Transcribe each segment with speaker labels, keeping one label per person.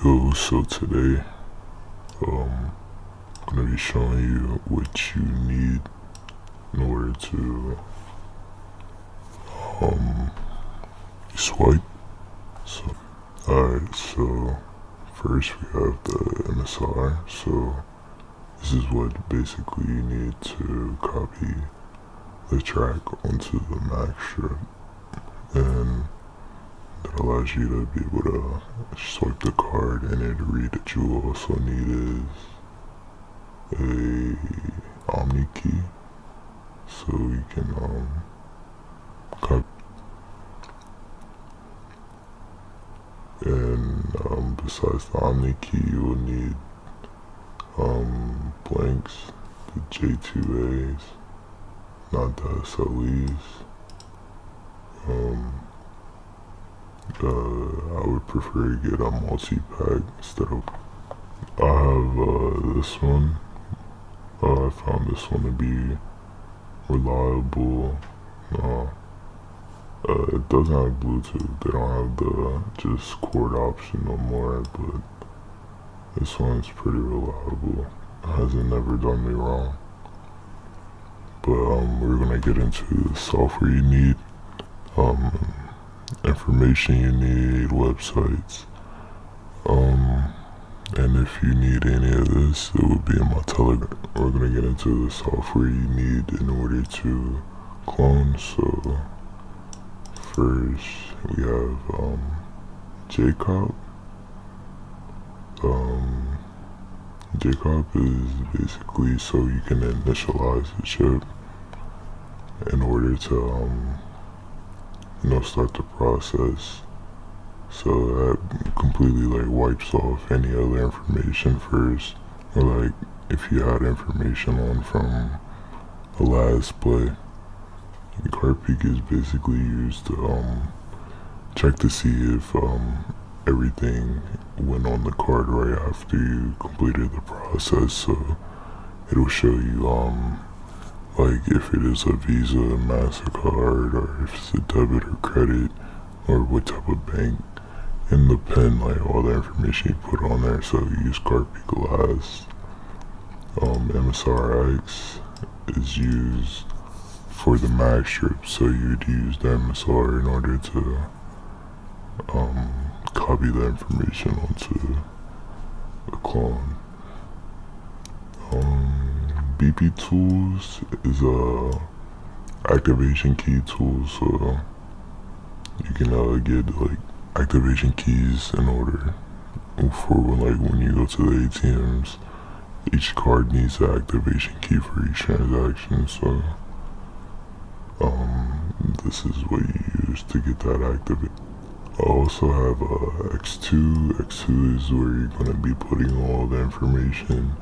Speaker 1: Yo, so today, I'm gonna be showing you what you need in order to, swipe. So, alright, so first we have the MSR. So, this is what basically you need to copy the track onto the Mac strip, and that allows you to be able to swipe the card and it read. That you also need is a Omni key, so you can copy. And besides the Omni key, you will need blanks, the J2As, not the SLEs. I would prefer to get a multi-pack instead of. I have this one. I found this one to be reliable. It doesn't have Bluetooth. They don't have the just cord option no more, but this one's pretty reliable. It hasn't never done me wrong. But we're gonna get into the software you need, information you need, websites, and if you need any of this, it will be in my Telegram. We're gonna get into the software you need in order to clone. So first we have JCOP. JCOP is basically so you can initialize the chip in order to start the process. So that completely wipes off any other information first, or if you had information on from the last play. Card peek is basically used to check to see if everything went on the card right after you completed the process. So it'll show you if it is a Visa, MasterCard, or if it's a debit or credit, or what type of bank, and the PIN, all the information you put on there. So you use Card peek last. MSRX is used for the Mac strip, so you'd use the MSR in order to copy the information onto the clone. BP tools is a activation key tool, so you can get activation keys in order for when you go to the ATMs. Each card needs an activation key for each transaction, so this is what you use to get that activated. I also have X2. X2 is where you're going to be putting all the information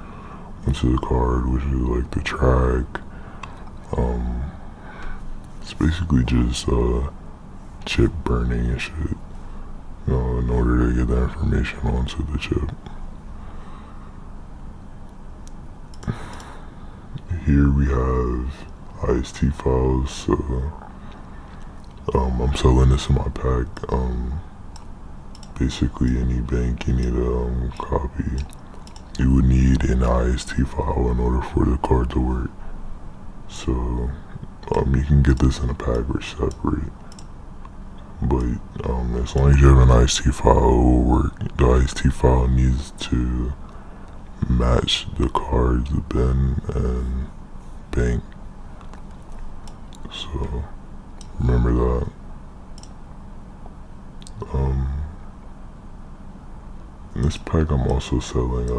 Speaker 1: onto the card, which is the track. It's basically just chip burning and shit, in order to get the information onto the chip. Here we have IST files, so I'm selling this in my pack. Basically any bank you need to copy, you would need an IST file in order for the card to work. So you can get this in a pack or separate, but as long as you have an IST file, it will work. The IST file needs to match the card's bin and bank, so remember that. In this pack I'm also selling